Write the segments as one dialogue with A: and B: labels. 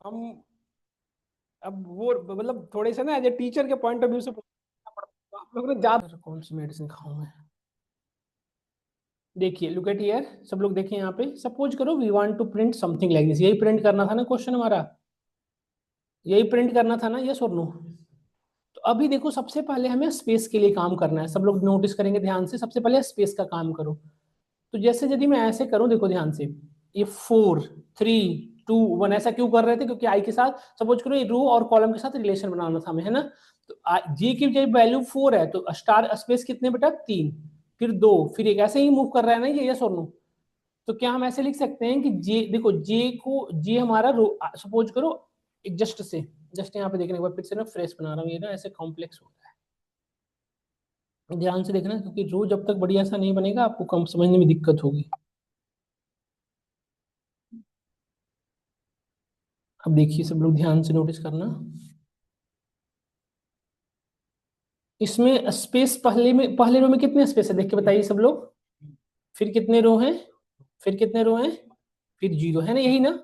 A: हम अब वो मतलब थोड़े से ना एज ए टीचर के पॉइंट ऑफ व्यू से पूछना पड़ता है। आप लोग ने ज्यादा कौन सी मेडिसिन खाऊं मैं। देखिए लुक एट हियर, सब लोग देखिए यहाँ पे, सपोज करो we want to print something like this. यही प्रिंट करना था ना क्वेश्चन हमारा, यही प्रिंट करना था ना, यस और नो। तो अभी देखो सबसे पहले हमें स्पेस के लिए काम करना है। सब लोग नोटिस करेंगे ध्यान से, सबसे पहले स्पेस का काम करो। तो जैसे यदि मैं ऐसे करूं, देखो ध्यान से, ये 4 3 2 1 ऐसा क्यों कर रहे थे, क्योंकि आई के साथ सपोज करो ये रो और कॉलम के साथ रिलेशन बनाना था हमें, है ना। तो जी की जब वैल्यू 4 है तो स्टार स्पेस कितने बेटा 3, फिर 2, फिर एक ऐसे ही मूव कर रहा है ना ये, यस और नो। तो क्या हम ऐसे लिख सकते हैं कि जे, देखो जे को, जे हमारा रो, सपोज करो एक जस्ट यहाँ पे देखने के बाद फिर से ना फ्रेश बना रहा हूँ, ये ना ऐसे कॉम्प्लेक्स होता है, ध्यान से देखना, क्योंकि रो जब तक बढ़िया सा नहीं बनेगा आपको कम समझने में दिक्कत होगी। अब देखिए सब लोग ध्यान से नोटिस करना, इसमें स्पेस पहले में, पहले रो में कितने स्पेस है देख के बताइए सब लोग। फिर कितने रो हैं, फिर कितने रो हैं, फिर 0 है ना, यही ना।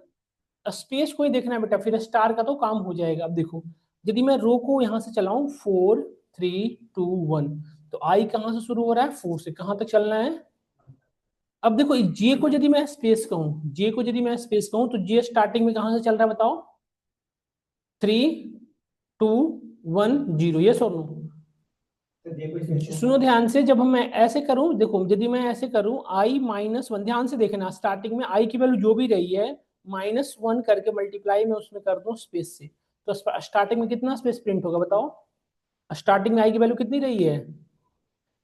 A: स्पेस को ही देखना है बेटा, फिर स्टार का तो काम हो जाएगा। अब देखो यदि मैं रो को यहां से चलाऊं 4 3 2 1, तो आई कहां से शुरू हो रहा है, 4 से, कहां तक चलना है। अब देखो जे को यदि मैं स्पेस कहूं, जे को यदि मैं स्पेस कहूं, तो जे स्टार्टिंग में कहां से चल रहा है बताओ, 3 2 1 0, यस और नो। सुनो ध्यान से, जब हम मैं ऐसे करूं, देखो यदि मैं ऐसे करूं i-1, ध्यान से देखना, स्टार्टिंग में आई की वैल्यू जो भी रही है -1 करके मल्टीप्लाई में उसमें कर दूं स्पेस से, तो स्टार्टिंग में कितना स्पेस प्रिंट होगा बताओ। स्टार्टिंग में आई की वैल्यू कितनी रही है,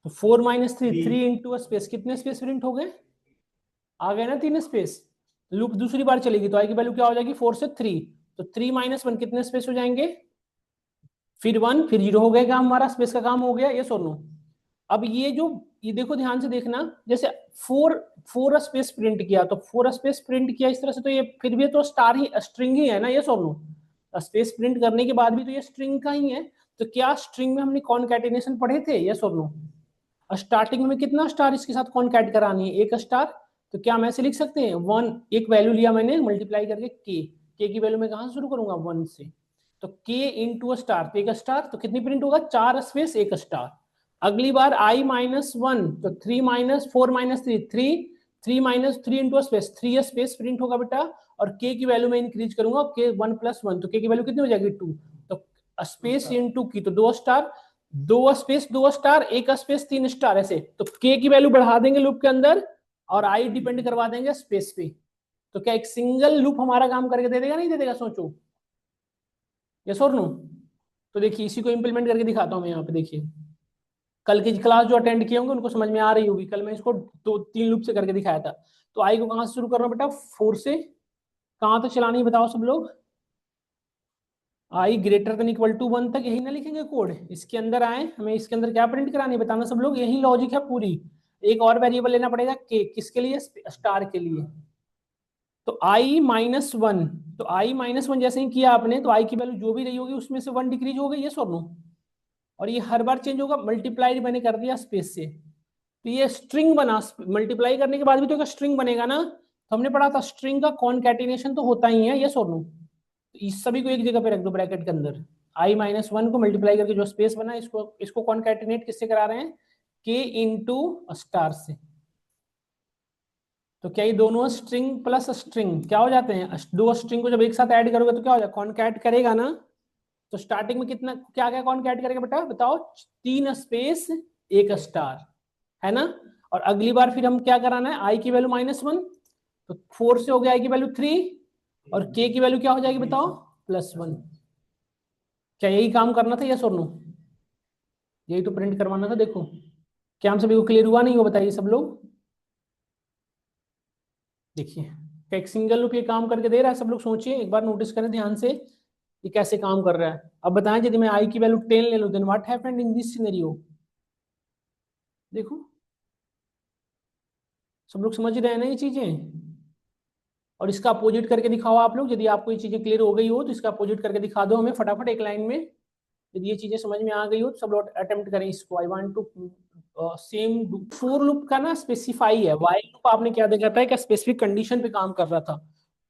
A: तो 4 - 3, 3 इंटू स्पेस, कितने स्पेस प्रिंट हो गए, आ गए ना 3 स्पेस। लूप दूसरी बार चलेगी तो आई की वैल्यू क्या हो जाएगी, 4 से 3, तो 3 - 1 कितने स्पेस हो जाएंगे, फिर 1, फिर 0 हो गया, काम हमारा स्पेस का काम हो गया, ये सोनो। अब ये जो, ये देखो ध्यान से देखना, जैसे 4 स्पेस प्रिंट किया, तो 4 स्पेस प्रिंट किया इस तरह से, तो ये फिर भी तो स्टार ही, स्ट्रिंग ही है ना, ये सोनो। स्पेस प्रिंट करने के बाद भी तो ये स्ट्रिंग का ही है। तो क्या स्ट्रिंग में हमने कॉनकैटिनेशन पढ़े थे, यस और नो। स्टार्टिंग में कितना स्टार इसके साथ कॉन्कैट करानी है, एक स्टार। तो क्या हम ऐसे लिख सकते हैं 1, एक वैल्यू लिया मैंने मल्टीप्लाई करके के की वैल्यू मैं कहां से शुरू करूंगा, 1 से। तो के इंटू स्टार, तो एक स्टार, तो कितनी प्रिंट होगा, 4 स्पेस एक स्टार। अगली बार i-1, तो 3 - 4 - 3 इंटू स्पेस, 3 स्पेस प्रिंट होगा बेटा। और के की वैल्यू में इंक्रीज करूंगा, के 1 + 1, तो के की वैल्यू कितनी हो जाएगी 2। तो स्पेस इंटू की, तो 2 स्टार, 2 स्पेस 2 स्टार, एक स्पेस 3 स्टार, ऐसे। तो के की वैल्यू बढ़ा देंगे लूप के अंदर, और आई डिपेंड करवा देंगे स्पेस पे। तो क्या एक सिंगल लूप हमारा काम करके दे देगा, नहीं दे देगा, सोचो, यस और नो। तो देखिए इसी को इंप्लीमेंट करके दिखाता हूं मैं यहाँ पे, देखिए कल की क्लास जो अटेंड किए होंगे उनको समझ में आ रही होगी, कल मैं इसको 2 3 लूप से करके दिखाया था। तो आई को कहां से शुरू करना बेटा, 4 से, कहां तक चलानी है बताओ सब लोग, i > 1 तक, यही ना लिखेंगे कोड, इसके अंदर आए, हमें इसके अंदर क्या प्रिंट करानी है बताना सब लोग, यही लॉजिक है पूरी। एक और वेरिएबल लेना पड़ेगा के, किसके लिए, स्टार के लिए। तो i-1, तो i-1 जैसे ही किया आपने, तो आई की वैल्यू जो भी रही होगी उसमें से 1 डिक्रीज हो गई, ये और नो। और ये हर बार चेंज होगा, मल्टीप्लाई मैंने कर दिया स्पेस से, तो ये स्ट्रिंग बना, मल्टीप्लाई करने के बाद भी तो एक स्ट्रिंग बनेगा ना। तो हमने पढ़ा था स्ट्रिंग का कॉनकैटिनेशन तो होता ही है, यस और नो। तो इस सभी को एक जगह पे रख दो ब्रैकेट के अंदर, i-1 को मल्टीप्लाई करके जो स्पेस बना, इसको इसको कॉनकैटिनेट किससे करा रहे हैं, के इंटू स्टार से। तो क्या ये दोनों स्ट्रिंग प्लस स्ट्रिंग क्या हो जाते हैं, दो स्ट्रिंग को जब एक साथ ऐड करोगे तो क्या हो जाएगा, कॉनकैट करेगा ना। तो स्टार्टिंग में कितना, क्या क्या कॉनकैट करेगा बेटा बताओ, 3 स्पेस एक स्टार, है ना। और अगली बार फिर हम क्या कराना है, आई की वैल्यू -1, तो 4 से हो गया आई की वैल्यू 3, और के की वैल्यू क्या हो जाएगी बताओ, +1। क्या यही काम करना था, यस और नो, यही तो प्रिंट करवाना था। देखो क्या हम सभी को क्लियर हुआ, नहीं हो बताइए सब लोग। देखिए क्या एक सिंगल लूप ये काम करके दे रहा है, सब लोग सोचिए एक बार, नोटिस करें ध्यान से ये कैसे काम कर रहा है। अब बताएं यदि मैं आई की वैल्यू 10 ले लूं, then what happened in this scenario. देखो सब लोग समझ रहे हैं ना ये चीजें। और इसका अपोजिट करके दिखाओ आप लोग, यदि आपको ये चीजें क्लियर हो गई हो तो इसका अपोजिट करके दिखा दो हमें फटाफट एक लाइन में। यदि ये चीजें समझ में आ गई हो तो सब लोग अटेम्प्ट करें इसको। I want to same for loop का ना स्पेसिफाई है, वाइल लूप आपने क्या देखा था, क्या स्पेसिफिक कंडीशन पे काम कर रहा था।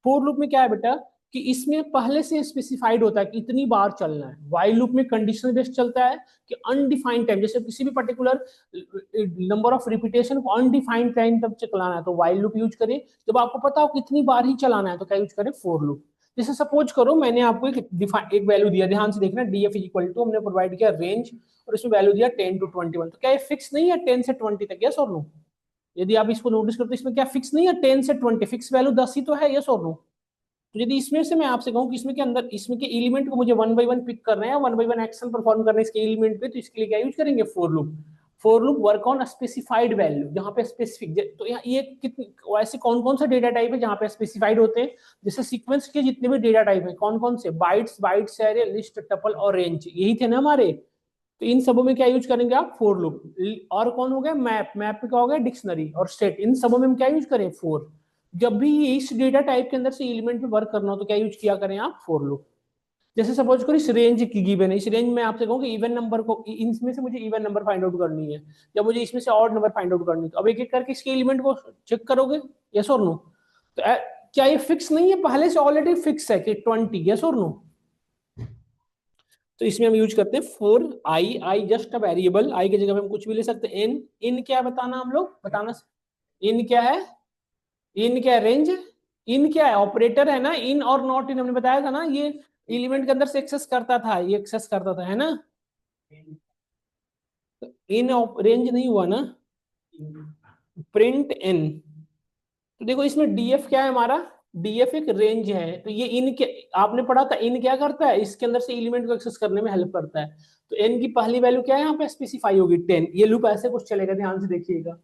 A: फोर लूप में क्या है बेटा, कि इसमें पहले से स्पेसिफाइड होता है कि इतनी बार चलना है। व्हाइल लूप में कंडीशनल बेस्ड चलता है कि अनडिफाइंड टाइम, जैसे किसी भी पर्टिकुलर नंबर ऑफ रिपीटेशन को अनडिफाइंड टाइम तक चलाना है तो व्हाइल लूप यूज करें। जब आपको पता हो कितनी बार ही चलाना है तो क्या यूज करें, फॉर लूप। जैसे सपोज करो मैंने आपको एक वैल्यू दिया, ध्यान से देखना, डीएफ इज इक्वल टू, हमने प्रोवाइड किया रेंज और इसमें वैल्यू दिया 10 to 21, तो क्या ये फिक्स नहीं है 10 से 20 तक, यस और नो? यदि आप इसको नोटिस करते हो इसमें क्या फिक्स नहीं है 10 से 20, फिक्स वैल्यू 10 ही तो है, यस और नो? तो यदि इसमें से मैं आपसे कहूं कि इसमें के अंदर इसमें के एलिमेंट को मुझे वन बाय वन पिक करना है, one by one action perform करना है इसके एलिमेंट पे, तो इसके लिए क्या यूज करेंगे, for loop. For loop work on specified value, जहां पे स्पेसिफिक, तो यहाँ ये कितने ऐसे कौन कौन सा डेटा टाइप है जहां पे स्पेसिफाइड होते हैं, जैसे सीक्वेंस के जितने भी डेटा टाइप है कौन कौन से, bytes, bytes, array, list, tuple और रेंज, यही थे ना हमारे। तो इन सबों में क्या यूज करेंगे आप, फॉर लूप। और कौन हो गया, मैप, मैप में क्या हो गया, डिक्शनरी और सेट, इन सबों में हम क्या यूज करें, फॉर। जब भी इस डेटा टाइप के अंदर से एलिमेंट पे वर्क करना हो तो क्या यूज किया करें आप, फॉर लूप। जैसे सपोज करो इस रेंज की गिवन है, इस रेंज में आपसे कहूँ कि इवन नंबर को, इनमें से मुझे इवन नंबर फाइंड आउट करनी है या मुझे इसमें से ऑड नंबर फाइंड आउट करनी है, तो अब एक एक करके इसके एलिमेंट को चेक करोगे, यस और नो? तो क्या ये फिक्स नहीं है, पहले से ऑलरेडी फिक्स है कि 20, यस और नो? तो इसमें हम यूज करते हैं for I, I just a variable, I की जगह पे हम कुछ भी ले सकते हैं। इन, इन क्या बताना, हम लोग बताना, इन क्या है, इन क्या है, रेंज। इन क्या है, ऑपरेटर है ना, इन और नॉट इन हमने बताया था ना, ये एलिमेंट के अंदर से एक्सेस करता था, ये एक्सेस करता था, है ना? इन रेंज नहीं हुआ ना, प्रिंट इन। तो देखो इसमें डीएफ क्या है हमारा, डीएफ एक रेंज है, तो ये इन के, आपने पढ़ा था इन क्या करता है, इसके अंदर से एलिमेंट को एक्सेस करने में हेल्प करता है। तो एन की पहली वैल्यू क्या है यहाँ पे, स्पेसिफाई होगी 10। ये लूप ऐसे कुछ चलेगा, ध्यान से देखिएगा।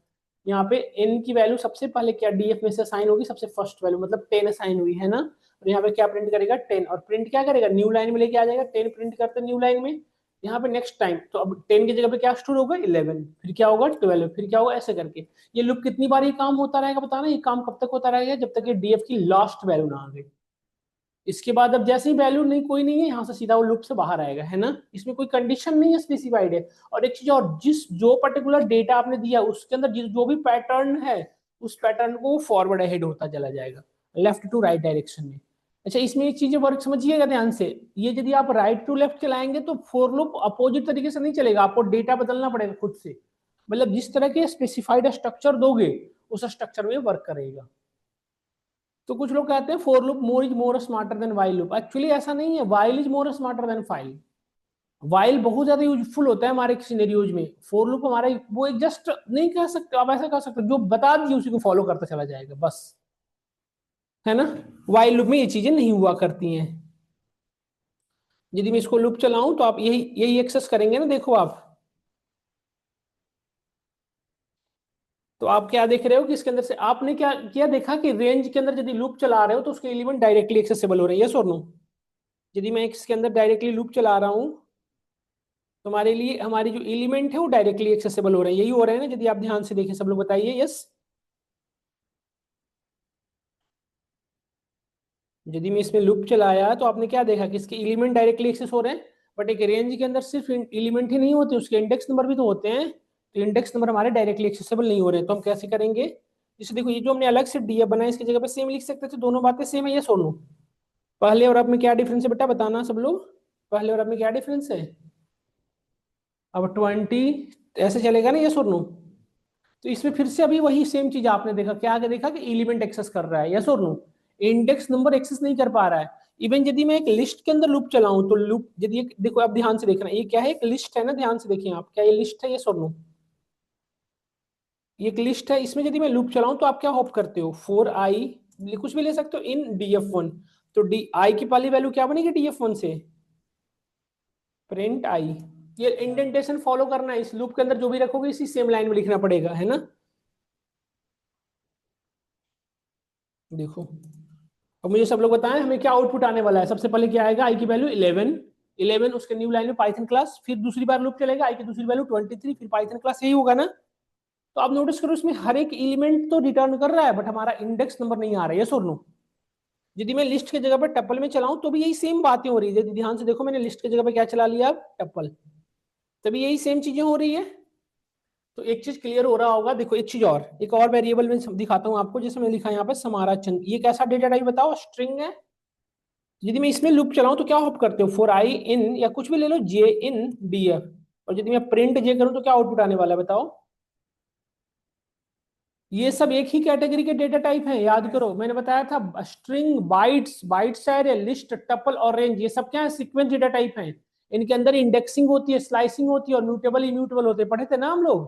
A: यहाँ पे एन की वैल्यू सबसे पहले क्या डीएफ में से असाइन होगी, सबसे फर्स्ट वैल्यू, मतलब 10 असाइन हुई है ना। और यहाँ पे क्या प्रिंट करेगा, 10, और प्रिंट क्या करेगा, न्यू लाइन में लेके आ जाएगा, 10 प्रिंट करते न्यू लाइन में। यहाँ पे नेक्स्ट टाइम, तो अब 10 की जगह पे क्या स्टोर होगा, 11, फिर क्या होगा 12, फिर क्या होगा, ऐसे करके। ये लूप कितनी बार ये काम होता रहेगा बताना, ये काम कब तक होता रहेगा, जब तक ये डीएफ की लास्ट वैल्यू ना आ गई। इसके बाद अब जैसे ही वैल्यू नहीं, कोई नहीं है, यहाँ से सीधा वो लूप से बाहर आएगा, है ना? इसमें कोई कंडीशन नहीं है, स्पेसिफाइड है। और एक चीज और, जिस जो पर्टिकुलर डेटा आपने दिया उसके अंदर जो भी पैटर्न है, उस पैटर्न को फॉरवर्ड अहेड होता चला जाएगा, लेफ्ट टू राइट डायरेक्शन में। अच्छा, इसमें एक चीज वर्क समझिएगा ध्यान से, ये यदि आप राइट टू लेफ्ट चलाएंगे तो फॉर लूप अपोजिट तरीके से नहीं चलेगा, आपको डेटा बदलना पड़ेगा खुद से। मतलब जिस तरह के स्पेसिफाइड स्ट्रक्चर दोगे उस स्ट्रक्चर में वर्क करेगा। तो कुछ लोग कहते हैं for loop more is more smarter than while loop, actually ऐसा नहीं है, while is more smarter than file. While बहुत ज्यादा यूजफुल होता है हमारे सिनेरियोज में, फोर लूप हमारा वो एक जस्ट नहीं कह सकते आप, ऐसा कह सकते जो बता दिए उसी को फॉलो करता चला जाएगा बस, है ना? वाइल लूप में ये चीजें नहीं हुआ करती हैं। यदि मैं इसको लूप चलाऊं तो आप यही यही एक्सेस करेंगे ना, देखो आप, तो आप क्या देख रहे हो कि इसके अंदर से आपने क्या किया, देखा कि रेंज के अंदर यदि लूप चला रहे हो तो उसके एलिमेंट डायरेक्टली एक्सेसिबल हो रहे हैं, यस और नो? यदि मैं इसके अंदर डायरेक्टली लूप चला रहा हूं तो हमारे लिए हमारी जो एलिमेंट है वो डायरेक्टली एक्सेसिबल हो रहे हैं, यही हो रहे हैं ना? यदि आप ध्यान से देखें, सब लोग बताइए यस। यदि मैं इसमें लूप चलाया तो आपने क्या देखा कि इसके एलिमेंट डायरेक्टली एक्सेस हो रहे हैं, बट एक रेंज के अंदर सिर्फ एलिमेंट ही नहीं होते, उसके इंडेक्स नंबर भी तो होते हैं, तो इंडेक्स नंबर हमारे डायरेक्टली एक्सेसिबल नहीं हो रहे हैं, तो हम कैसे करेंगे? जैसे देखो ये जो हमने अलग से डीएफ बनाया इसकी जगह पे सेम लिख सकते थे, दोनों बातें सेम है, ये सोनू। पहले और अब में क्या डिफरेंस है बेटा, बताना सब लोग, पहले और अब में क्या डिफरेंस है? अब 20 ऐसे चलेगा ना, ये सोनू? तो इसमें फिर से अभी वही सेम चीज आपने देखा, क्या आगे देखा कि एलिमेंट एक्सेस कर रहा है, यस और नो? इंडेक्स नंबर एक्सेस नहीं कर पा रहा है। इवन यदि मैं एक लिस्ट के अंदर लूप चलाऊं तो लूप, यदि देखो आप ध्यान से देखना, ये क्या है, एक लिस्ट है ना, ध्यान से देखिए आप, क्या ये लिस्ट है, यस और नो? ये एक लिस्ट है, इसमें यदि मैं लूप चलाऊं तो आप क्या होप करते हो, फोर आई, कुछ भी ले सकते हो, इन डीएफ1, तो डी आई की पहली वैल्यू क्या बनेगी डीएफ1 से, प्रिंट आई। ये इंडेंटेशन फॉलो करना है, इस लूप के अंदर जो भी रखोगे इसी सेम लाइन में लिखना पड़ेगा, है ना? देखो, अब मुझे सब लोग बताएं हमें क्या आउटपुट आने वाला है। सबसे पहले क्या आएगा, आई की वैल्यू 11, 11 उसके न्यू लाइन में पाइथन क्लास, फिर दूसरी बार लूप चलेगा, आई की दूसरी वैल्यू 23, फिर पाइथन क्लास, यही होगा ना? तो आप नोटिस करो इसमें हर एक एलिमेंट तो रिटर्न कर रहा है बट हमारा इंडेक्स नंबर नहीं आ रहा है, यस और नो? यदि मैं लिस्ट की जगह पर टपल में चलाऊं तो भी यही सेम बातें हो रही है, ध्यान से देखो मैंने लिस्ट की जगह पर क्या चला लिया, टपल, तभी यही सेम चीजें हो रही है। तो एक चीज क्लियर हो रहा होगा, देखो एक चीज और, एक और वेरिएबल में दिखाता हूं आपको, जैसे मैंने लिखा यहाँ पे समारा चंद, ये कैसा डेटा टाइप बताओ, स्ट्रिंग है, यदि मैं इसमें लूप चलाऊं तो क्या होप करते हो, फॉर आई इन या कुछ भी ले लो जे इन डीएफ, और यदि मैं प्रिंट जे करूं तो क्या आउटपुट आने वाला है बताओ। ये सब एक ही कैटेगरी के डेटा टाइप हैं, याद करो मैंने बताया था, स्ट्रिंग, बाइट्स, बाइट्स है, लिस्ट, टपल और रेंज, ये सब क्या है, सीक्वेंस डेटा टाइप हैं। इनके अंदर इंडेक्सिंग होती है, स्लाइसिंग होती है और म्यूटेबल इम्यूटेबल होते हैं, पढ़े थे ना हम लोग।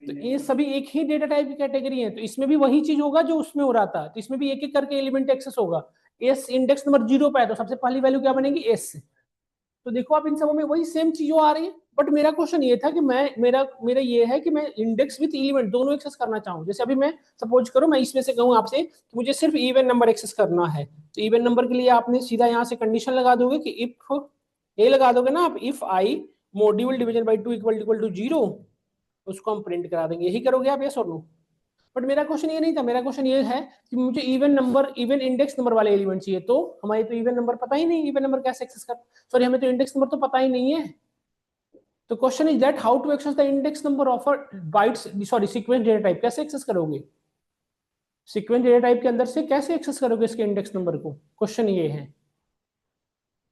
A: तो ये सभी एक ही डेटा टाइप की कैटेगरी है, तो इसमें भी वही चीज होगा जो उसमें हो रहा था, तो इसमें भी एक एक करके एलिमेंट एक्सेस होगा। एस इंडेक्स नंबर 0 पे है तो सबसे पहली वैल्यू क्या बनेगी, एस। तो देखो आप इन सबों में वही सेम चीजों आ रही है, बट मेरा क्वेश्चन ये था कि मैं मेरा मेरा ये है कि मैं इंडेक्स विथ एलिमेंट दोनों एक्सेस करना चाहूँ। जैसे अभी मैं सपोज करो मैं इसमें से कहूँ आपसे कि मुझे सिर्फ इवन नंबर एक्सेस करना है, तो इवन नंबर के लिए आपने सीधा यहाँ से कंडीशन लगा दोगे कि इफ ये लगा दोगे ना आप, if I module division by 2 equal to 0, उसको हम प्रिंट करा देंगे, यही करोगे आप, यस और नो। बट मेरा क्वेश्चन ये नहीं था, मेरा क्वेश्चन ये है कि मुझे even number, even index number वाले एलिमेंट चाहिए, तो हमारे तो इवन नंबर पता ही नहीं, इवन नंबर कैसे एक्सेस कर, सॉरी हमें तो इंडेक्स नंबर तो पता ही नहीं है। तो question is that how to access the index number of a bytes, sorry sequence data type, कैसे एक्सेस करोगे, सीक्वेंस डेटा टाइप के अंदर से कैसे एक्सेस करोगे इसके इंडेक्स नंबर को, क्वेश्चन ये है।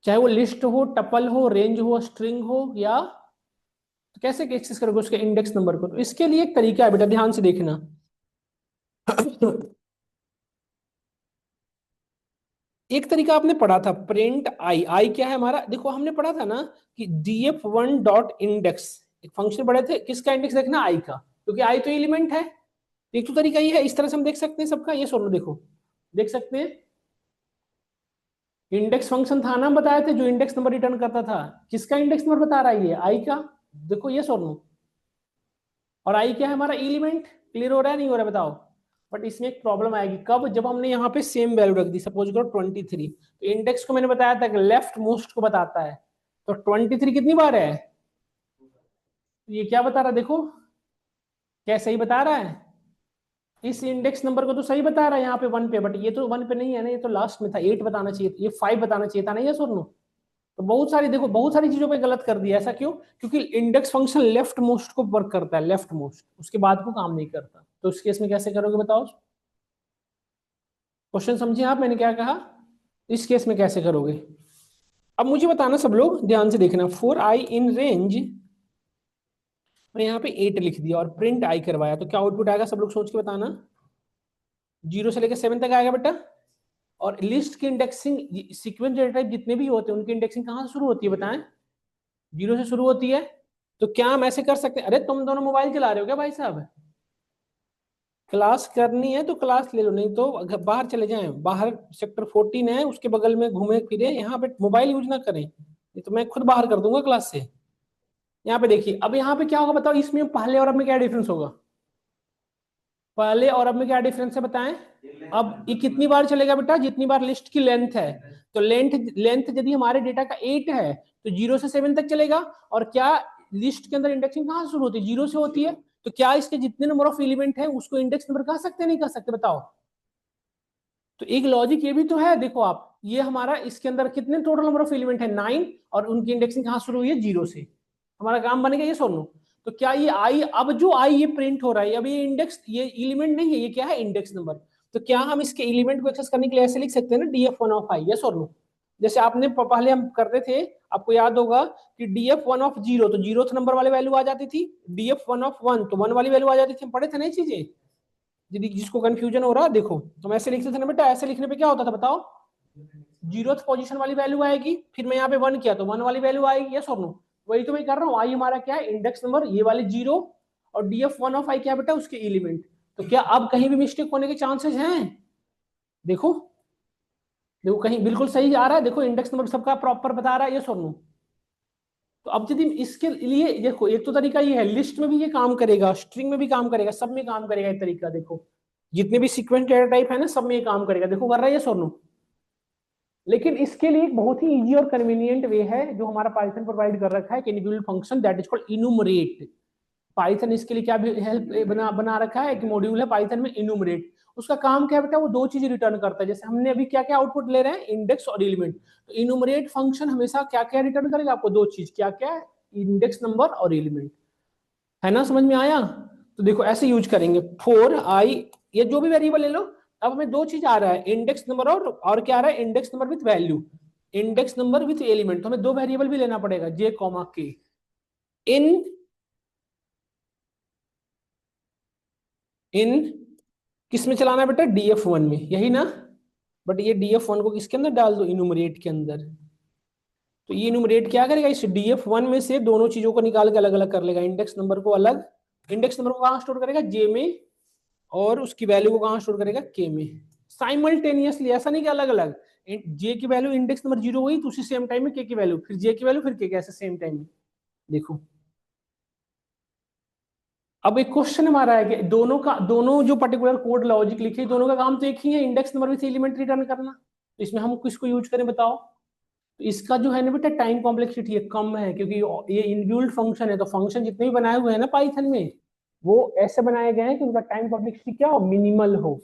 A: चाहे वो लिस्ट हो, टपल हो, रेंज हो, स्ट्रिंग हो, या तो कैसे एक्सेस करोगे उसके इंडेक्स नंबर को, तो इसके लिए एक तरीका है बेटा, ध्यान से देखना। एक तरीका आपने पढ़ा था, प्रिंट आई, आई क्या है हमारा, देखो हमने पढ़ा था ना कि df1 डॉट इंडेक्स, एक फंक्शन पढ़े थे, किसका इंडेक्स देखना, आई का, क्योंकि आई तो एलिमेंट है। एक तो तरीका ये है, इस तरह से हम देख सकते हैं सबका, ये सोलो देखो, देख सकते हैं। इंडेक्स फंक्शन था ना, बताए थे, जो इंडेक्स नंबर रिटर्न करता था, किसका इंडेक्स नंबर बता रहा है, ये आई का, देखो ये सोलो। और आई क्या है हमारा, एलिमेंट, क्लियर हो रहा है नहीं हो रहा है बताओ। बट इसमें एक प्रॉब्लम आएगी, कब, जब हमने यहाँ पे सेम वैल्यू रख दी, सपोज करो 23, तो इंडेक्स को मैंने बताया था कि लेफ्ट मोस्ट को बताता है, तो 23 कितनी बार है, तो ये क्या बता रहा है देखो, क्या सही बता रहा है, इस इंडेक्स नंबर को तो सही बता रहा है यहाँ पे 1 पे, बट ये तो 1 पे नहीं है ना, ये तो लास्ट में था, 8 बताना चाहिए, ये 5 बताना चाहिए था ना, ये सुन लो। तो बहुत सारी देखो, बहुत सारी चीजों पे गलत कर दिया, ऐसा क्यों, क्योंकि इंडेक्स फंक्शन लेफ्ट मोस्ट को वर्क करता है, लेफ्ट मोस्ट, उसके बाद को काम नहीं करता, तो उस केस में कैसे करोगे बताओ, क्वेश्चन समझे आप मैंने क्या कहा, इस केस में कैसे करोगे। अब मुझे बताना, सब लोग ध्यान से देखना, फोर आई इन रेंज, मैं यहाँ पे 8 लिख दिया और प्रिंट आई करवाया, तो क्या आउटपुट आएगा, सब लोग सोच के बताना। 0 से लेकर 7 तक आएगा बेटा। और लिस्ट की इंडेक्सिंग, सीक्वेंस डेटा टाइप जितने भी होते हैं उनकी इंडेक्सिंग कहाँ से शुरू होती है बताएं, 0 से शुरू होती है। तो क्या हम ऐसे कर सकते हैं, अरे तुम दोनों मोबाइल चला रहे हो क्या भाई साहब, क्लास करनी है तो क्लास ले लो, नहीं तो बाहर चले जाएं, बाहर सेक्टर 14 है उसके बगल में घूमे फिरे, यहाँ पे मोबाइल यूज ना करें, नहीं तो मैं खुद बाहर कर दूंगा क्लास से। यहाँ पे देखिए, अब यहाँ पे क्या होगा बताओ, इसमें पहले और अब में क्या डिफरेंस होगा, पहले और अब में क्या डिफरेंस है बताएं। अब ये कितनी बार चलेगा बेटा, जितनी बार लिस्ट की लेंथ है, तो लेंथ लेंथ यदि हमारे डेटा का 8 है तो 0 से 7 तक चलेगा। और क्या लिस्ट के अंदर इंडेक्सिंग कहाँ से शुरू होती है, 0 से होती है, तो क्या इसके जितने नंबर ऑफ एलिमेंट है उसको इंडेक्स नंबर कह सकते हैं, नहीं कह सकते बताओ। तो एक लॉजिक ये भी तो है, देखो आप, ये हमारा इसके अंदर कितने टोटल नंबर ऑफ एलिमेंट है 9, और उनकी इंडेक्सिंग कहाँ शुरू हुई है 0 से, हमारा काम बनेगा ये सोनू। तो क्या ये आई, अब जो आई ये प्रिंट हो रहा है, अब ये इंडेक्स, ये एलिमेंट नहीं है, ये क्या है, इंडेक्स नंबर। तो क्या हम इसके एलिमेंट को एक्सेस करने के लिए ऐसे लिख सकते हैं ना, df1 ऑफ आई, यस और नो। जैसे आपने पहले हम करते थे, आपको याद होगा कि df1 ऑफ 0, तो 0th नंबर वाली वैल्यू आ जाती थी, df1 ऑफ 1 तो 1 वाली वैल्यू आ जाती थी, हम पढ़े थे ना चीजें। यदि जिसको कंफ्यूजन हो रहा है देखो, तो ऐसे लिखते थे ना बेटा, ऐसे लिखने पे क्या होता था बताओ, 0th पोजीशन वाली वैल्यू आएगी, फिर मैं यहाँ पे 1 किया तो 1 वाली वैल्यू आएगी, यस और नो। वही तो मैं कर रहा हूँ, आई हमारा क्या है, इंडेक्स नंबर, ये वाले 0, और df1 ऑफ आई क्या बेटा, उसके एलिमेंट। तो क्या अब कहीं भी मिस्टेक होने के चांसेस हैं, देखो, देखो कहीं बिल्कुल सही आ रहा है, देखो इंडेक्स नंबर सबका प्रॉपर बता रहा है, यस और नो। तो अब यदि इसके लिए देखो, एक तो तरीका ये है, लिस्ट में भी ये काम करेगा, स्ट्रिंग में भी काम करेगा, सब में काम करेगा, एक तरीका देखो, जितने भी सीक्वेंस डेटा टाइप है ना सब में ये काम करेगा, देखो कर रहा है ये सोनू। लेकिन इसके लिए एक बहुत ही इजी और कन्वीनियंट वे है जो हमारा पाइथन प्रोवाइड कर रखा है, cannibal function that is called इनुमरेट। Python इसके लिए क्या भी हेल्प बना रखा है, एक मॉड्यूल है पाइथन में, इनुमरेट। उसका काम क्या है बेटा, वो दो चीजें रिटर्न करता है, जैसे हमने अभी क्या क्या आउटपुट ले रहे हैं, इंडेक्स और एलिमेंट। तो इनुमरेट फंक्शन हमेशा क्या क्या रिटर्न करेगा, आपको दो चीज, क्या क्या, इंडेक्स नंबर और एलिमेंट, है ना, समझ में आया। तो देखो ऐसे यूज करेंगे, फोर आई, ये जो भी वेरिएबल ले लो, अब हमें दो चीज आ रहा है, इंडेक्स नंबर और क्या आ रहा है, index number with value, index number with element. तो हमें दो वेरिएबल भी लेना पड़ेगा, जे कॉमा के। इन इन किस में चलाना है बेटा, df1 में, यही ना। बट ये df1 को किसके अंदर डाल दो, इनुमरेट के अंदर। तो ये इनुमरेट क्या करेगा, इस df1 में से दोनों चीजों को निकाल के अलग अलग कर लेगा, इंडेक्स नंबर को अलग, इंडेक्स नंबर को कहां स्टोर करेगा, जे में, और उसकी वैल्यू को कहां स्टोर करेगा, के में, साइमल्टेनियसली। ऐसा नहीं कि अलग अलग, जे की वैल्यू इंडेक्स नंबर 0 हुई तो उसी सेम टाइम में के की वैल्यू, फिर जे की वैल्यू, फिर के ऐसे सेम टाइम में। देखो अब एक क्वेश्चन हमारा है कि दोनों जो पर्टिकुलर कोड लॉजिक लिखे, दोनों का काम तो एक ही है, index number with element return करना। तो इसमें हम किसको यूज करें बताओ। तो इसका जो है ना बेटा टाइम कॉम्प्लेक्सिटी है, कम है, क्योंकि ये इनबिल्ट फंक्शन है। तो फंक्शन जितने भी बनाए हुए हैं ना पाइथन में, वो ऐसे बनाए गए हैं कि उनका टाइम कॉम्प्लेक्सिटी क्या हो, मिनिमल हो,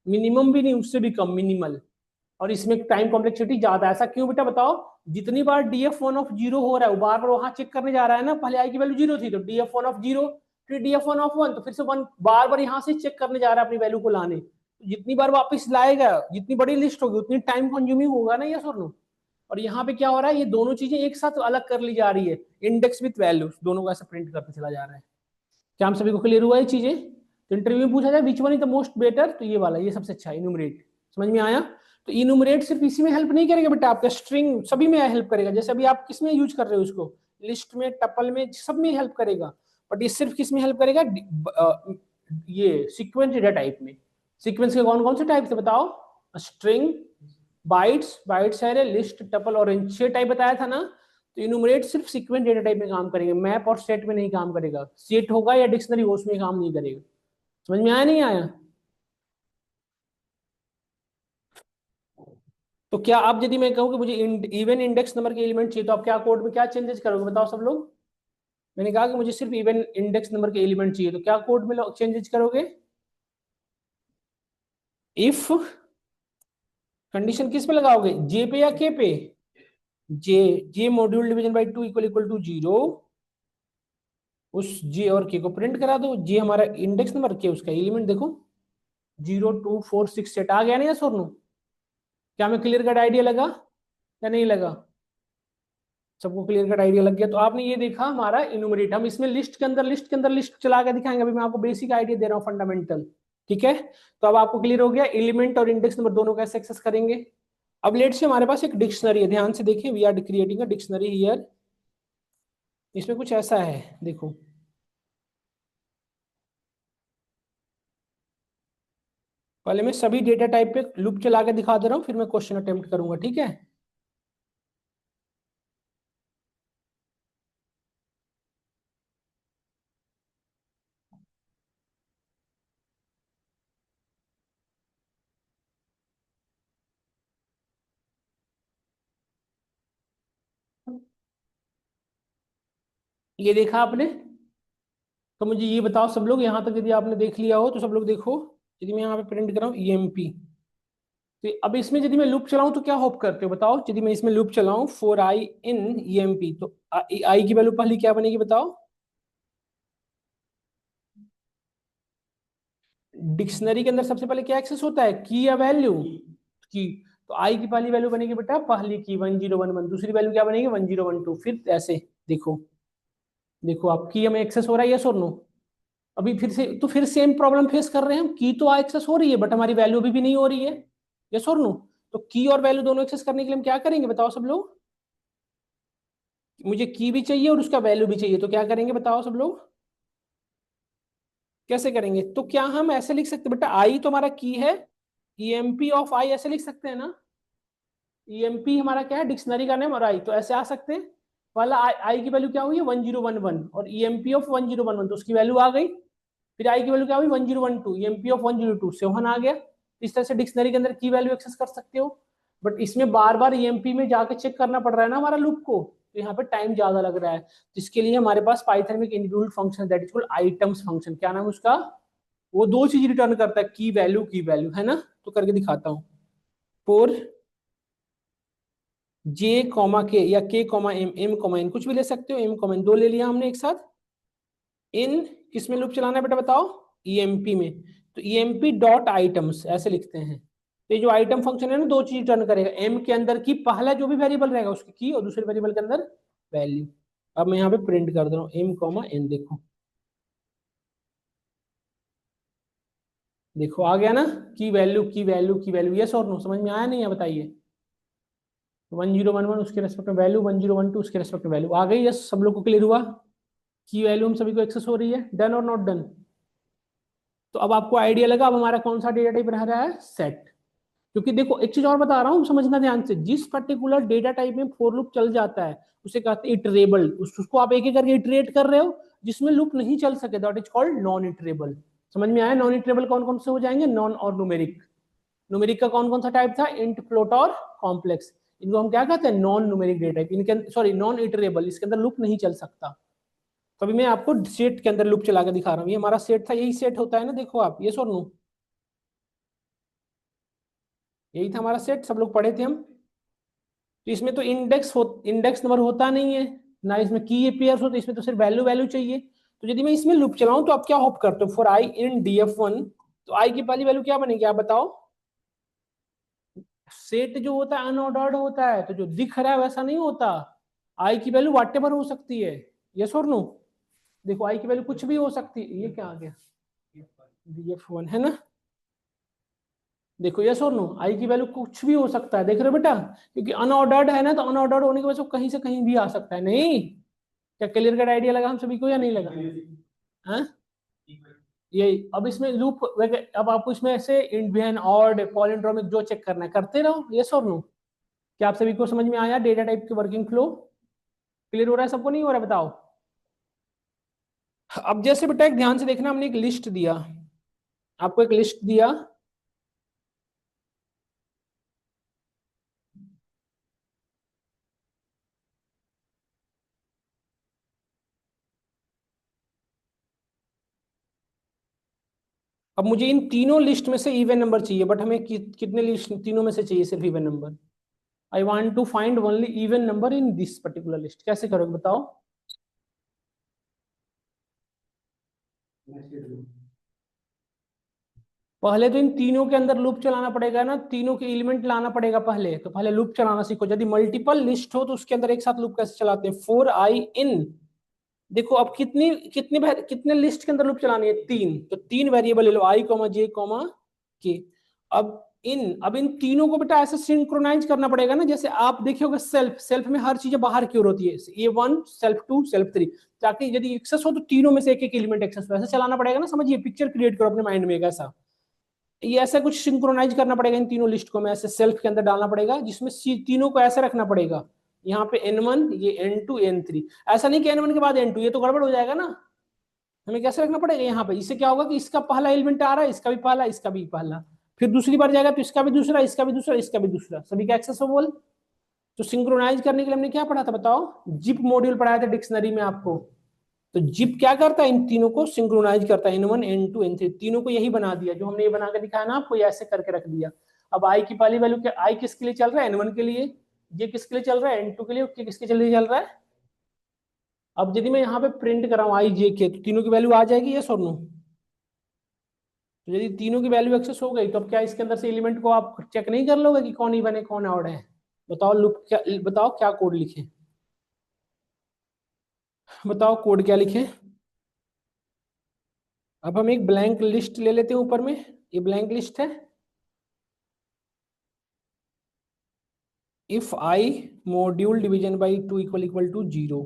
A: मिनिमम भी नहीं, उससे भी कम, मिनिमल। और इसमें टाइम कॉम्प्लेक्सिटी ज्यादा है। ऐसा क्यों बेटा बताओ, जितनी बार df1 हो रहा है, वो बार बार वहां चेक करने जा रहा है ना, पहले आई की वैल्यू 0 थी तो df1, फिर df1, तो फिर से वन बार बार यहाँ से चेक करने जा रहा है अपनी वैल्यू को लाने। तो जितनी बार वापस लाएगा, जितनी बड़ी लिस्ट होगी उतनी टाइम कंज्यूमिंग होगा ना, यस और नो। और यहाँ पे क्या हो रहा है, ये दोनों चीजें एक साथ अलग कर ली जा रही है, इंडेक्स विथ वैल्यू दोनों को ऐसे प्रिंट करते चला जा रहा है। क्या हम सभी को क्लियर हुआ ये चीजें। तो इंटरव्यू में पूछा जाए which one is the most better, तो ये वाला, ये सबसे अच्छा इनुमरेट। समझ में आया। तो इनुमरेट सिर्फ इसी में हेल्प नहीं करेगा बेटा, आपका स्ट्रिंग सभी में हेल्प करेगा। जैसे अभी आप किस में यूज कर रहे हो इसको, लिस्ट में, टपल में, सब में हेल्प करेगा। बट ये सिर्फ किस में हेल्प करेगा, ये सीक्वेंस डेटा टाइप में। सीक्वेंस के कौन कौन से टाइप थे बताओ, स्ट्रिंग, बाइट्स, बाइट्स है, लिस्ट, टपल और रेंज, 6 टाइप बताया था ना। तो इनुमरेट सिर्फ सीक्वेंस डेटा टाइप में काम करेंगे, मैप और सेट में नहीं काम करेगा। सेट होगा या डिक्शनरी हो उसमें काम नहीं करेगा। समझ में आया नहीं आया। तो क्या आप, यदि मैं कहूँ कि मुझे इवन इंडेक्स नंबर के एलिमेंट चाहिए, तो आप क्या कोड में क्या चेंजेस करोगे बताओ सब लोग। मैंने कहा कि मुझे सिर्फ इवन इंडेक्स नंबर के एलिमेंट चाहिए, तो क्या कोड में चेंजेस करोगे, इफ कंडीशन किस पे लगाओगे, जे पे या के पे, J, J module division by 2 equal to 0, उस जे और के को प्रिंट करा दो। जे हमारा इंडेक्स नंबर, के उसका एलिमेंट देखो, 0 2 4 6 सेट आ गया ना, या सोनू। क्या हमें क्लियर कट आइडिया लगा या नहीं लगा, सबको क्लियर कट आइडिया लग गया। तो आपने ये देखा हमारा इनुमरेट, हम इसमें लिस्ट के अंदर लिस्ट चला के दिखाएंगे। अभी मैं आपको बेसिक आइडिया दे रहा हूँ, फंडामेंटल। ठीक है, तो अब आपको क्लियर हो गया एलिमेंट और इंडेक्स नंबर दोनों कैसे एक्सेस करेंगे। अब लेट से हमारे पास एक डिक्शनरी है, ध्यान से देखिए, we are creating a dictionary here. इसमें कुछ ऐसा है, देखो, पहले मैं सभी डेटा टाइप पे लूप चला के दिखा दे रहा हूँ, फिर मैं क्वेश्चन अटेम्प्ट करूंगा, ठीक है। ये देखा आपने। तो मुझे ये बताओ सब लोग, यहाँ तक यदि आपने देख लिया हो तो सब लोग देखो। यदि मैं यहाँ पे प्रिंट कर रहा हूँ ईएमपी, तो अब इसमें यदि मैं लूप चलाऊं तो क्या होप करते हो बताओ। यदि मैं इसमें लूप चलाऊं फॉर आई इन ईएमपी, तो आई की वैल्यू पहली क्या बनेगी बताओ। डिक्शनरी के अंदर सबसे पहले क्या एक्सेस होता है, की या वैल्यू, की। तो आई की पहली वैल्यू बनेगी बेटा पहली की 1011, दूसरी वैल्यू क्या बनेगी 1012, फिर ऐसे देखो, देखो आप की हमें एक्सेस हो रहा है, यस और नो। अभी फिर से, तो फिर सेम प्रॉब्लम फेस कर रहे हैं हम, की तो एक्सेस हो रही है बट हमारी वैल्यू अभी भी नहीं हो रही है, यस और नो। तो की और वैल्यू दोनों एक्सेस करने के लिए हम क्या करेंगे बताओ सब लोग। मुझे की भी चाहिए और उसका वैल्यू भी चाहिए, तो क्या करेंगे बताओ सब लोग, कैसे करेंगे। तो क्या हम ऐसे लिख सकते हैं बेटा, आई तो हमारा की है, ईएमपी ऑफ आई ऐसे लिख सकते हैं ना। ईएमपी हमारा क्या है, डिक्शनरी का नेम, और आई तो ऐसे आ सकते हैं। वाला आई की वैल्यू क्या हुई है 1011, और ईएमपी ऑफ 1011, तो उसकी वैल्यू आ गई। फिर आई की वैल्यू क्या हुई 1012, ईएमपी ऑफ 102, 7 आ गया। इस तरह से डिक्शनरी के अंदर की वैल्यू एक्सेस कर सकते हो। बट इसमें बार बार ईएमपी में जाकर चेक करना पड़ रहा है ना हमारा लूप को, तो यहाँ पे टाइम ज्यादा लग रहा है। जिसके लिए हमारे पास पाइथन में एक inbuilt function that is called items function. क्या नाम है उसका, वो दो चीज रिटर्न करता है, की वैल्यू है ना। तो करके दिखाता हूँ, फोर जे कॉमा के या K comma M, M comma N, कुछ भी ले सकते हो, एम कॉमा एन, दो ले लिया हमने एक साथ। इन किस में लूप चलाना है बेटा बताओ, ईएमपी में। तो ईएमपी डॉट आइटम्स ऐसे लिखते हैं। तो ये जो आइटम फंक्शन है ना, दो चीज रिटर्न करेगा, एम के अंदर की पहला जो भी वेरिएबल रहेगा उसकी की, और दूसरे वेरिएबल के अंदर वैल्यू। अब मैं यहाँ पे प्रिंट कर दे रहा हूँ एम कॉमा एन, देखो देखो आ गया ना, की वैल्यू की वैल्यू की वैल्यू, यस और नो, समझ में आया नहीं है बताइए। 1011 उसके रेस्पेक्ट में वैल्यू, 1012 उसके रेस्पेक्ट में वैल्यू आ गई, यस सब लोग को क्लियर हुआ, की वैल्यू हम सभी को एक्सेस हो रही है, डन और नॉट डन। तो अब आपको आइडिया लगा अब हमारा कौन सा डेटा टाइप रह रहा है, सेट। क्योंकि देखो एक चीज और बता रहा हूँ समझना ध्यान से, जिस पर्टिकुलर डेटा टाइप में फॉर लूप चल जाता है उसे कहते हैं इटरेबल, उसको आप एक एक करके इटरेट कर रहे हो, जिसमें लूप नहीं चल सके that is called non iterable. समझ में आया, नॉन इटरेबल कौन कौन से हो जाएंगे, नॉन और न्यूमेरिक। न्यूमेरिक का कौन कौन सा टाइप था, इंट, फ्लोट और कॉम्प्लेक्स। इनको हम क्या कहते हैं, नॉन न्यूमेरिक डेटा टाइप, इनके सॉरी नॉन इटरेबल, इसके अंदर लूप नहीं चल सकता। तो अभी मैं आपको सेट के अंदर लूप चला के दिखा रहा हूँ, ये हमारा सेट था, यही सेट होता है ना, देखो आप ये सुन लो, यही था हमारा सेट, सब लोग पढ़े थे हम। तो इसमें तो इंडेक्स नंबर होता नहीं है, ना इसमें की पेयर्स होते, इसमें तो सिर्फ वैल्यू वैल्यू चाहिए। तो यदि मैं इसमें लूप चलाऊं तो आप क्या होप करते हो, फॉर आई इन df1, तो आई की पहली वैल्यू क्या बनेगी आप बताओ। सेट जो होता है अनऑर्डर्ड होता है, तो जो दिख रहा है वैसा नहीं होता, आई की वैल्यू व्हाटएवर हो सकती है, यस और नो। देखो आई की वैल्यू कुछ भी हो सकती है, ये क्या आ गया, df1 है ना, देखो यस और नो, आई की वैल्यू कुछ भी हो सकता है, देख रहे हो बेटा, क्योंकि अनऑर्डर्ड है ना, तो अनऑर्डर्ड होने की वजह से कहीं से कहीं भी आ सकता है, नहीं। क्या क्लियर कट आइडिया लगा हम सभी को या नहीं लगा, हाँ। ये अब इसमें लूप, अब आपको इसमें ऐसे इंडियन ऑड पॉलिंड्रोमिक जो चेक करना है करते रहो, यस और नो। क्या आप सभी को समझ में आया डेटा टाइप की वर्किंग फ्लो, क्लियर हो रहा है सबको, नहीं हो रहा है बताओ। अब जैसे बेटा एक ध्यान से देखना, हमने एक लिस्ट दिया, आपको एक लिस्ट दिया, अब मुझे इन तीनों लिस्ट में से इवन नंबर चाहिए, बट हमें कितने लिस्ट तीनों में से चाहिए, सिर्फ even number. I want to find only even number in this particular list, कैसे करोगे बताओ। पहले तो इन तीनों के अंदर लूप चलाना पड़ेगा ना, तीनों के एलिमेंट लाना पड़ेगा पहले, तो पहले लूप चलाना सीखो। यदि मल्टीपल लिस्ट हो तो उसके अंदर एक साथ लूप कैसे चलाते हैं, फोर आई इन, देखो अब कितनी कितने कितने लिस्ट के अंदर लूप चलानी है, तीन, तो तीन वेरिएबल ले लो, आई कॉमा जे कॉमा के। अब इन तीनों को बेटा ऐसे सिंक्रोनाइज करना पड़ेगा ना, जैसे आप देखे होगा सेल्फ, सेल्फ में हर चीजें बाहर की ओर होती है, A one self two self three, ताकि यदि एक्सेस हो तो तीनों में से एक एक एलिमेंट एक्सेस हो, ऐसे चलाना पड़ेगा ना, समझिए पिक्चर क्रिएट करो अपने माइंड में एक ऐसा, ये ऐसा कुछ सिंक्रोनाइज करना पड़ेगा, इन तीनों लिस्ट को मैं ऐसे सेल्फ के अंदर डालना पड़ेगा, जिसमें तीनों को ऐसे रखना पड़ेगा, यहाँ पे n1 ये n2 n3, ऐसा नहीं कि n1 के बाद n2, ये तो गड़बड़ हो जाएगा ना। हमें कैसे रखना पड़ेगा यहाँ पे, इससे क्या होगा कि इसका पहला एलिमेंट आ रहा है, इसका भी पहला, इसका भी पहला, फिर दूसरी बार जाएगा तो इसका भी दूसरा, इसका भी दूसरा, इसका भी दूसरा, सभी का एक्सेस हो बोल। तो सिंक्रोनाइज करने के लिए हमने क्या पढ़ा था बताओ, जिप मॉड्यूल पढ़ाया था डिक्शनरी में आपको। तो जिप क्या करता है, इन तीनों को सिंक्रोनाइज करता है, n1 n2 n3, तीनों को यही बना दिया, जो हमने ये बना के दिखाया ना आपको, ये ऐसे करके रख दिया। अब आई की पहली वैल्यू क्या, आई किसके लिए चल रहा है, n1 के लिए, ये किसके लिए चल रहा है, n2 के लिए, के किसके लिए चल रहा है। अब यदि मैं यहाँ पे प्रिंट कराऊं आई जे के, तो तीनों की वैल्यू आ जाएगी, यस और नो। तो यदि तीनों की वैल्यू एक्सेस हो गई, तो अब क्या इसके अंदर से एलिमेंट को आप चेक नहीं कर लोगे कि कौन इवन है कौन ऑड है, बताओ लूप क्या, बताओ क्या कोड लिखे, बताओ कोड क्या लिखे। अब हम एक ब्लैंक लिस्ट ले लेते हैं ऊपर में, ये ब्लैंक लिस्ट है, if I module division by two equal equal to zero,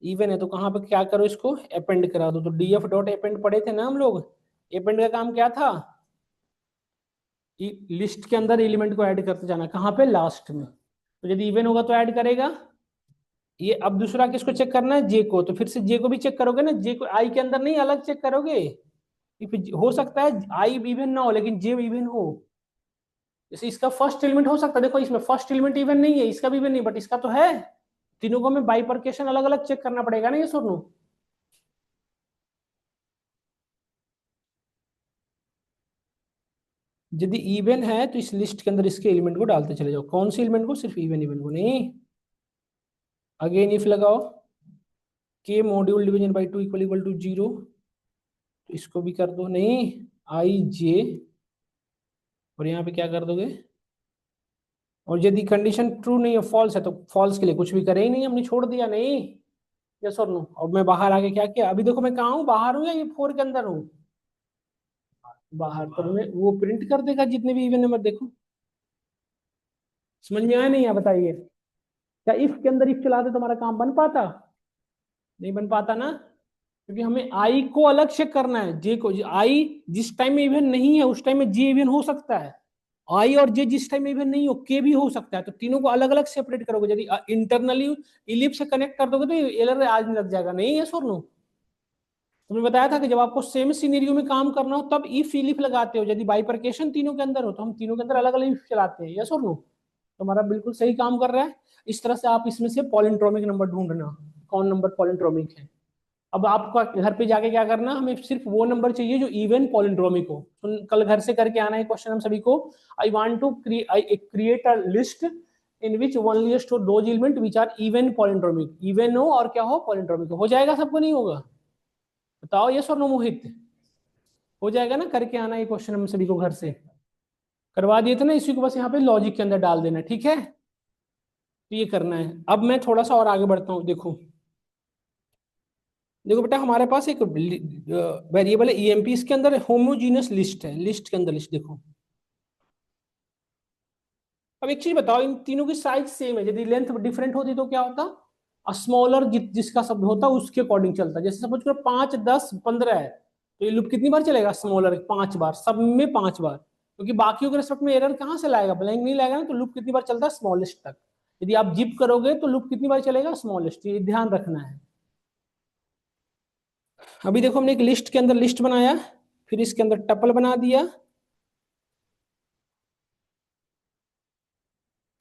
A: even है तो कहाँ पे क्या करो, इसको अपेंड करा दो, तो डीएफ डॉट अपेंड पढ़े थे ना हम लोग, अपेंड का काम क्या था, लिस्ट के अंदर एलिमेंट को ऐड करते जाना, कहाँ पे, लास्ट में। तो यदि इवन होगा तो ऐड करेगा, ये अब दूसरा किसको चेक करना है, जे को, तो फिर से जे को भी चेक करोगे ना, जे को आई के अंदर नहीं अलग चेक करोगे, हो सकता है आई इवन ना हो लेकिन जे इवन हो, जैसे इसका फर्स्ट एलिमेंट हो सकता है, देखो इसमें फर्स्ट एलिमेंट इवन नहीं है, इसका भी इवन नहीं, बट इसका तो है, तीनों को हमें बाइफरकेशन अलग अलग चेक करना पड़ेगा ना, ये सुनो। यदि इवन है तो इस लिस्ट के अंदर इसके एलिमेंट को डालते चले जाओ, कौन सी एलिमेंट को, सिर्फ इवन इवन को नहीं। अगेन इफ लगाओ, K module division by two equal equal to zero, तो इसको भी कर दो नहीं, आई जे, और यहाँ पे क्या कर दोगे, और यदि कंडीशन ट्रू नहीं है, फॉल्स है, तो फॉल्स के लिए कुछ भी करे ही नहीं, हमने छोड़ दिया नहीं। यस और नो। और मैं बाहर आके क्या किया, अभी देखो मैं कहाँ हूँ, बाहर हूँ या ये फोर के अंदर हूँ, बाहर, तो हमें वो प्रिंट कर देगा जितने भी इवन नंबर। देखो समझ में आया नहीं, है बताइए। क्या इफ के अंदर इफ चलाते तो हमारा काम बन पाता? नहीं बन पाता ना, क्योंकि हमें आई को अलग से करना है, जे को। आई जिस टाइम में इवन नहीं है उस टाइम में जे इवन हो सकता है, आई और जे जिस टाइम में इवन नहीं हो के भी हो सकता है, तो तीनों को अलग अलग सेपरेट करोगे। यदि इंटरनली इलिप्स से कनेक्ट कर दोगे तो एरर आज लग जाएगा, नहीं है सर नो। तुमने बताया था कि जब आपको सेम सिनेरियो में काम करना हो तब इफ इलिफ लगाते हो, यदि बाइफरकेशन तीनों के अंदर हो तो हम तीनों के अंदर अलग अलग इफ चलाते हैं, यस और नो। तुम्हारा बिल्कुल सही काम कर रहा है। इस तरह से आप इसमें से पॉलिंड्रोमिक नंबर ढूंढना, कौन नंबर पॉलिंड्रोमिक है। अब आपका घर पे जाके क्या करना, हमें सिर्फ वो नंबर चाहिए जो इवन पॉलिंड्रोमिक हो। कल घर से करके आना है क्वेश्चन हम सभी को। I want to create a list in which only store those element which are even palindromic, even हो और क्या हो, पॉलिंड्रोमिक हो जाएगा सबको, नहीं होगा? बताओ यस और नो मोहित, हो जाएगा ना? करके आना ये क्वेश्चन हम सभी को घर से करवा दिए थे ना, इसी को बस यहाँ पे लॉजिक के अंदर डाल देना, ठीक है? तो ये करना है। अब मैं थोड़ा सा और आगे बढ़ता हूँ। देखो देखो बेटा, हमारे पास एक वेरिएबल है ईएमपी, इसके अंदर होमोजीनियस लिस्ट है, लिस्ट के अंदर लिस्ट देखो। अब एक चीज बताओ, इन तीनों की साइज सेम है, यदि लेंथ डिफरेंट होती तो क्या होता? स्मॉलर जिसका शब्द होता उसके अकॉर्डिंग चलता। जैसे सपोज करो 5, 10, 15 है, तो ये लूप कितनी बार चलेगा? स्मॉलर 5 बार, सब में 5 बार, क्योंकि बाकियों के रिस्पेक्ट में एरर कहाँ से लाएगा, ब्लैंक नहीं लाएगा ना, तो लूप कितनी बार चलता है? स्मॉलेस्ट तक। यदि आप जिप करोगे तो लूप कितनी बार चलेगा? स्मॉलेस्ट, ये ध्यान रखना है। अभी देखो हमने एक लिस्ट के अंदर लिस्ट बनाया, फिर इसके अंदर टपल बना दिया,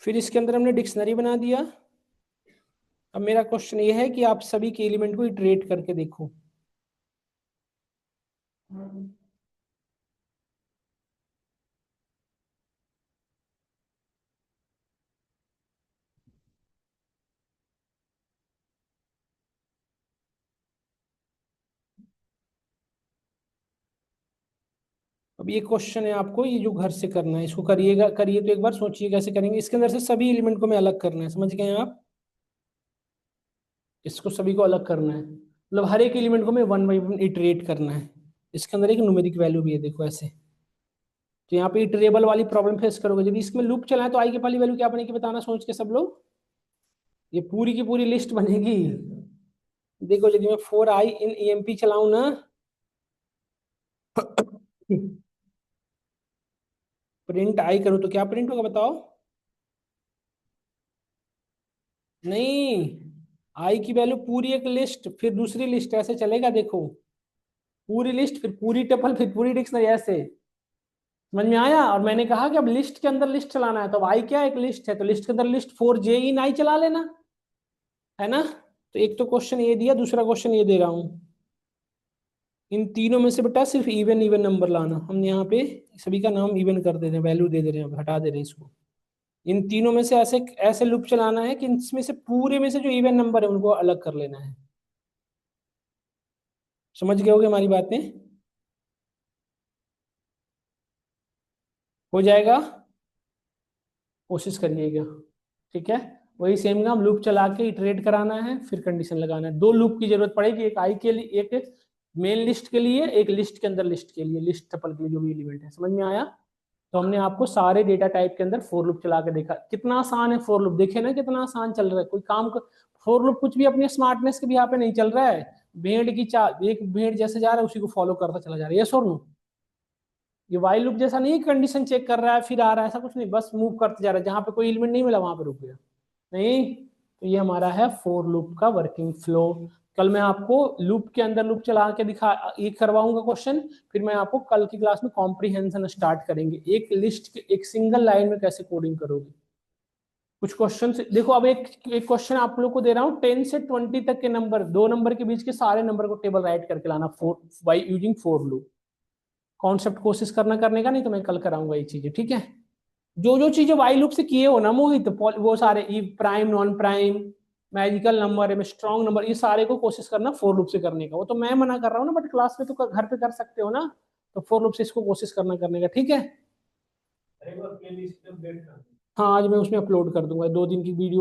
A: फिर इसके अंदर हमने डिक्शनरी बना दिया। अब मेरा क्वेश्चन ये है कि आप सभी के एलिमेंट को इटरेट करके देखो। अब ये क्वेश्चन है आपको, ये जो घर से करना है इसको करिएगा, करिए तो एक बार सोचिए कैसे करेंगे। इसके अंदर से सभी एलिमेंट को मैं अलग करना है, समझ गए आप? इसको सभी को अलग करना है, मतलब हर एक एलिमेंट को मैं वन बाई वन इटरेट करना है। इसके अंदर एक न्यूमेरिक वैल्यू भी है, देखो ऐसे। तो यहाँ पे इटरेबल वाली प्रॉब्लम फेस करोगे। जब इसमें लूप चलाए तो आई की पहली वैल्यू क्या बनेगी बताना सोच के सब लोग। ये पूरी की पूरी लिस्ट बनेगी। देखो यदि मैं 4i इन ईएमपी चलाऊं ना, प्रिंट आई करूं तो क्या प्रिंट होगा बताओ? नहीं, आई की वैल्यू पूरी एक लिस्ट, फिर दूसरी लिस्ट, ऐसे चलेगा देखो। पूरी लिस्ट, फिर पूरी टेबल, फिर पूरी डिक्शनरी, ऐसे। समझ में आया? और मैंने कहा कि अब लिस्ट के अंदर लिस्ट चलाना है, तो अब आई क्या, एक लिस्ट है, तो लिस्ट के अंदर लिस्ट 4j इन आई चला लेना, है ना? तो एक तो क्वेश्चन ये दिया, दूसरा क्वेश्चन ये दे रहा हूं, इन तीनों में से बेटा सिर्फ इवन इवन नंबर लाना। हम यहाँ पे सभी का नाम इवन कर दे रहे हैं, वैल्यू दे दे रहे हैं, हटा दे रहे हैं इसको। इन तीनों में से ऐसे ऐसे लूप चलाना है कि इनमें से पूरे में से जो इवन नंबर है उनको अलग कर लेना है। समझ गए होगे हमारी बातें? हो जाएगा, कोशिश करिएगा, ठीक है? वही सेम काम लूप चला के इटरेट कराना है, फिर कंडीशन लगाना है। दो लूप की जरूरत पड़ेगी, एक आई के लिए, एक मेन लिस्ट के लिए, एक लिस्ट के अंदर लिस्ट के लिए, लिस्ट टपल के लिए जो भी एलिमेंट है। समझ में आया? तो हमने आपको सारे डेटा टाइप के अंदर फॉर लूप चला के देखा, कितना आसान है फॉर लूप। देखे ना कितना आसान चल रहा है, कोई काम कर। फॉर लूप कुछ भी अपने स्मार्टनेस के भी यहाँ पे नहीं चल रहा है। भेड़ की चाल, एक भेड़ जैसे जा रहा है उसी को फॉलो करता चला जा रहा है, यस और नो? ये वाइल लूप जैसा नहीं, कंडीशन चेक कर रहा है फिर आ रहा है, ऐसा कुछ नहीं, बस मूव करते जा रहा है, जहां पे कोई एलिमेंट नहीं मिला वहां पे रुक गया। नहीं, तो ये हमारा है फॉर लूप का वर्किंग फ्लो। कल मैं आपको लूप के अंदर लूप चला के दिखा, ये करवाऊंगा क्वेश्चन, फिर मैं आपको कल की क्लास में कॉम्प्रीहेंशन स्टार्ट करेंगे, एक लिस्ट के एक सिंगल लाइन में कैसे कोडिंग करोगे। कुछ क्वेश्चन देखो, अब एक एक क्वेश्चन आप लोग को दे रहा हूँ, 10 से 20 तक के नंबर, दो नंबर के बीच के सारे नंबर को टेबल राइट करके लाना, four by using for loop. Concept कोशिश करने का, नहीं तो मैं कल कराऊंगा ये चीजें, ठीक है? जो जो चीजें वाई लूप से किए हो ना मोहित, वो सारे E prime, non prime, magical number है, स्ट्रॉन्ग नंबर, ये सारे को कोशिश करना फोर लूप से करने का। वो तो मैं मना कर रहा हूँ ना, बट क्लास में तो घर पे कर सकते हो ना। तो फॉर लूप से इसको कोशिश करने का, ठीक है। हाँ, आज मैं उसमें अपलोड कर दूंगा, 2 दिन की वीडियो